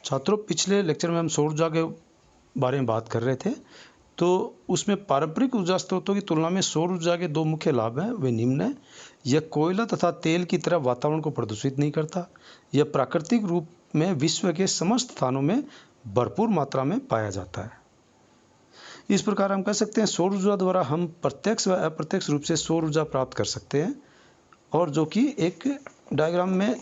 छात्रों, पिछले लेक्चर में हम सौर ऊर्जा के बारे में बात कर रहे थे। तो उसमें पारंपरिक ऊर्जा स्रोतों की तुलना में सौर ऊर्जा के दो मुख्य लाभ हैं, वे निम्न हैं। यह कोयला तथा तेल की तरह वातावरण को प्रदूषित नहीं करता। यह प्राकृतिक रूप में विश्व के समस्त स्थानों में भरपूर मात्रा में पाया जाता है। इस प्रकार हम कह सकते हैं सौर ऊर्जा द्वारा हम प्रत्यक्ष व अप्रत्यक्ष रूप से सौर ऊर्जा प्राप्त कर सकते हैं, और जो कि एक डायग्राम में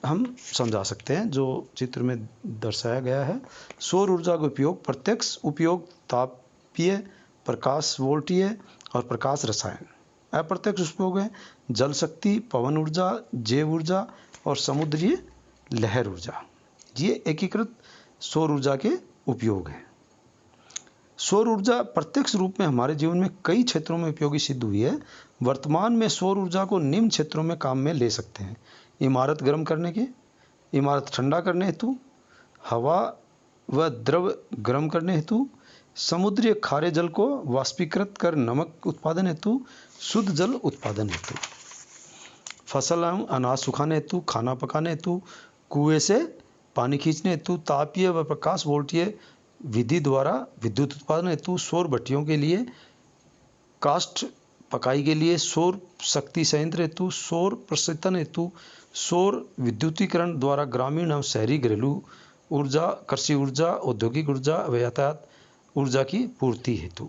हम समझा सकते हैं, जो चित्र में दर्शाया गया है। सौर ऊर्जा का उपयोग प्रत्यक्ष उपयोग तापीय, प्रकाश वोल्टीय और प्रकाश रसायन। अप्रत्यक्ष उपयोग है जल शक्ति, पवन ऊर्जा, जैव ऊर्जा और समुद्रीय लहर ऊर्जा। ये एकीकृत सौर ऊर्जा के उपयोग हैं। सौर ऊर्जा प्रत्यक्ष रूप में हमारे जीवन में कई क्षेत्रों में उपयोगी सिद्ध हुई है। वर्तमान में सौर ऊर्जा को निम्न क्षेत्रों में काम में ले सकते हैं: इमारत गर्म करने के, इमारत ठंडा करने हेतु, हवा व द्रव गर्म करने हेतु, समुद्रीय खारे जल को वाष्पीकृत कर नमक उत्पादन हेतु, शुद्ध जल उत्पादन हेतु, फसल एवं अनाज सुखाने हेतु, खाना पकाने हेतु, कुएं से पानी खींचने हेतु, तापीय व प्रकाश वोल्टीय विधि द्वारा विद्युत उत्पादन हेतु, सौर भट्टियों के लिए, काष्ठ पकाई के लिए, सौर शक्ति संयंत्र हेतु, सौर प्रशीतन हेतु, सौर विद्युतीकरण द्वारा ग्रामीण एवं शहरी घरेलू ऊर्जा, कृषि ऊर्जा, औद्योगिक ऊर्जा व यातायात ऊर्जा की पूर्ति हेतु।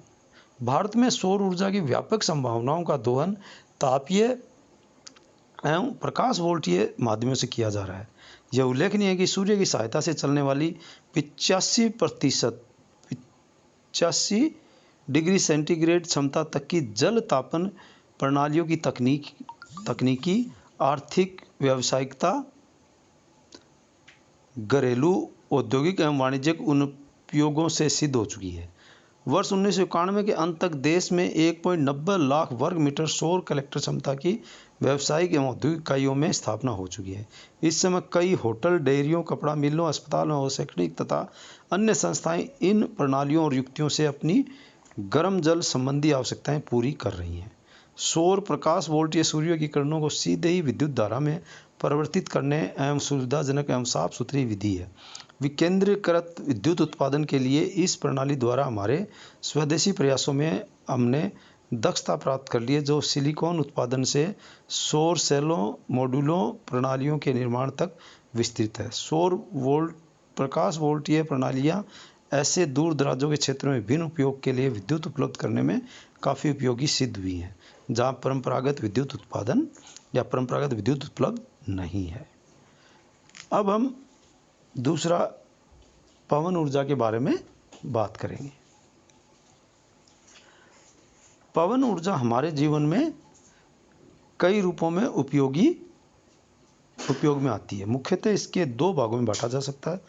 भारत में सौर ऊर्जा की व्यापक संभावनाओं का दोहन तापीय एवं प्रकाश वोल्टीय माध्यमों से किया जा रहा है। यह उल्लेखनीय है कि सूर्य की सहायता से चलने वाली 85 डिग्री सेंटीग्रेड क्षमता तक की जल तापन प्रणालियों की तकनीकी, आर्थिक, व्यावसायिकता, घरेलू, औद्योगिक एवं वाणिज्यिक अनुप्रयोगों से सिद्ध हो चुकी है। वर्ष 1991 के अंत तक देश में 1.90 लाख वर्ग मीटर सौर कलेक्टर क्षमता की व्यावसायिक एवं औद्योगिक इकाइयों में स्थापना हो चुकी है। इस समय कई होटल, डेयरियों, कपड़ा मिलों, अस्पतालों और शैक्षणिक तथा अन्य संस्थाएं इन प्रणालियों और युक्तियों से अपनी गर्म जल संबंधी आवश्यकताएं पूरी कर रही हैं। सौर प्रकाश वोल्टीय सूर्य की किरणों को सीधे ही विद्युत धारा में परिवर्तित करने एवं सुविधाजनक एवं साफ सुथरी विधि है। विकेंद्रीकृत विद्युत उत्पादन के लिए इस प्रणाली द्वारा हमारे स्वदेशी प्रयासों में हमने दक्षता प्राप्त कर ली है, जो सिलिकॉन उत्पादन से सौर सेलों, मॉड्यूलों, प्रणालियों के निर्माण तक विस्तृत है। प्रकाश वोल्टीय प्रणालियाँ ऐसे दूर दराजों के क्षेत्रों में भिन्न उपयोग के लिए विद्युत उपलब्ध करने में काफ़ी उपयोगी सिद्ध हुई हैं, जहाँ परंपरागत विद्युत उत्पादन या परंपरागत विद्युत उपलब्ध नहीं है। अब हम दूसरा पवन ऊर्जा के बारे में बात करेंगे। पवन ऊर्जा हमारे जीवन में कई रूपों में उपयोग में आती है। मुख्यतः इसके दो भागों में बांटा जा सकता है।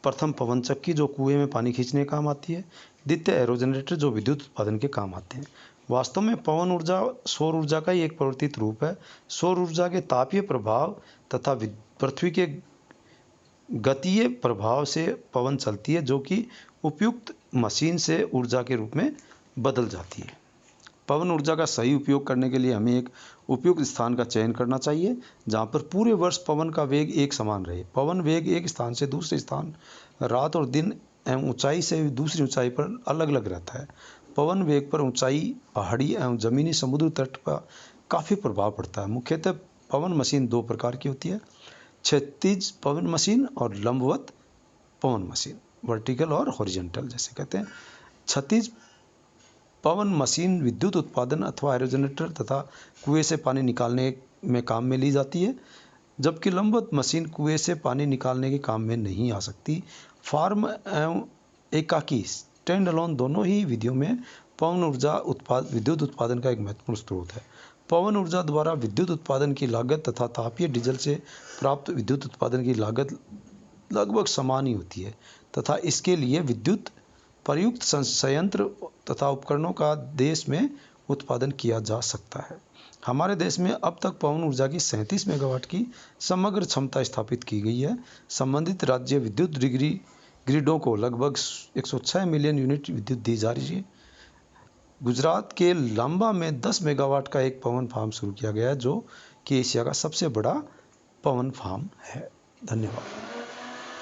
प्रथम पवन चक्की, जो कुएं में पानी खींचने के काम आती है। द्वितीय एरोजनरेटर, जो विद्युत उत्पादन के काम आते हैं। वास्तव में पवन ऊर्जा सौर ऊर्जा का ही एक परिवर्तित रूप है। सौर ऊर्जा के तापीय प्रभाव तथा पृथ्वी के गतीय प्रभाव से पवन चलती है, जो कि उपयुक्त मशीन से ऊर्जा के रूप में बदल जाती है। पवन ऊर्जा का सही उपयोग करने के लिए हमें एक उपयुक्त स्थान का चयन करना चाहिए, जहाँ पर पूरे वर्ष पवन का वेग एक समान रहे। पवन वेग एक स्थान से दूसरे स्थान, रात और दिन एवं ऊंचाई से दूसरी ऊंचाई पर अलग अलग रहता है। पवन वेग पर ऊंचाई, पहाड़ी एवं जमीनी समुद्र तट पर काफ़ी प्रभाव पड़ता है। मुख्यतः पवन मशीन दो प्रकार की होती है: क्षैतिज पवन मशीन और लंबवत पवन मशीन, वर्टिकल और हॉरिजॉन्टल जैसे कहते हैं। क्षैतिज पवन मशीन विद्युत उत्पादन अथवा एरोजनरेटर तथा कुएं से पानी निकालने में काम में ली जाती है, जबकि लंबवत मशीन कुएं से पानी निकालने के काम में नहीं आ सकती। फार्म एवं एकाकी, स्टैंड अलोन दोनों ही विधियों में पवन ऊर्जा विद्युत उत्पादन का एक महत्वपूर्ण स्रोत है। पवन ऊर्जा द्वारा विद्युत उत्पादन की लागत तथा तापीय डीजल से प्राप्त विद्युत उत्पादन की लागत लगभग समान ही होती है, तथा इसके लिए विद्युत प्रयुक्त संयंत्र तथा उपकरणों का देश में उत्पादन किया जा सकता है। हमारे देश में अब तक पवन ऊर्जा की 37 मेगावाट की समग्र क्षमता स्थापित की गई है। संबंधित राज्य विद्युत ग्रिडों को लगभग 106 मिलियन यूनिट विद्युत दी जा रही है। गुजरात के लांबा में 10 मेगावाट का एक पवन फार्म शुरू किया गया है, जो कि एशिया का सबसे बड़ा पवन फार्म है। धन्यवाद।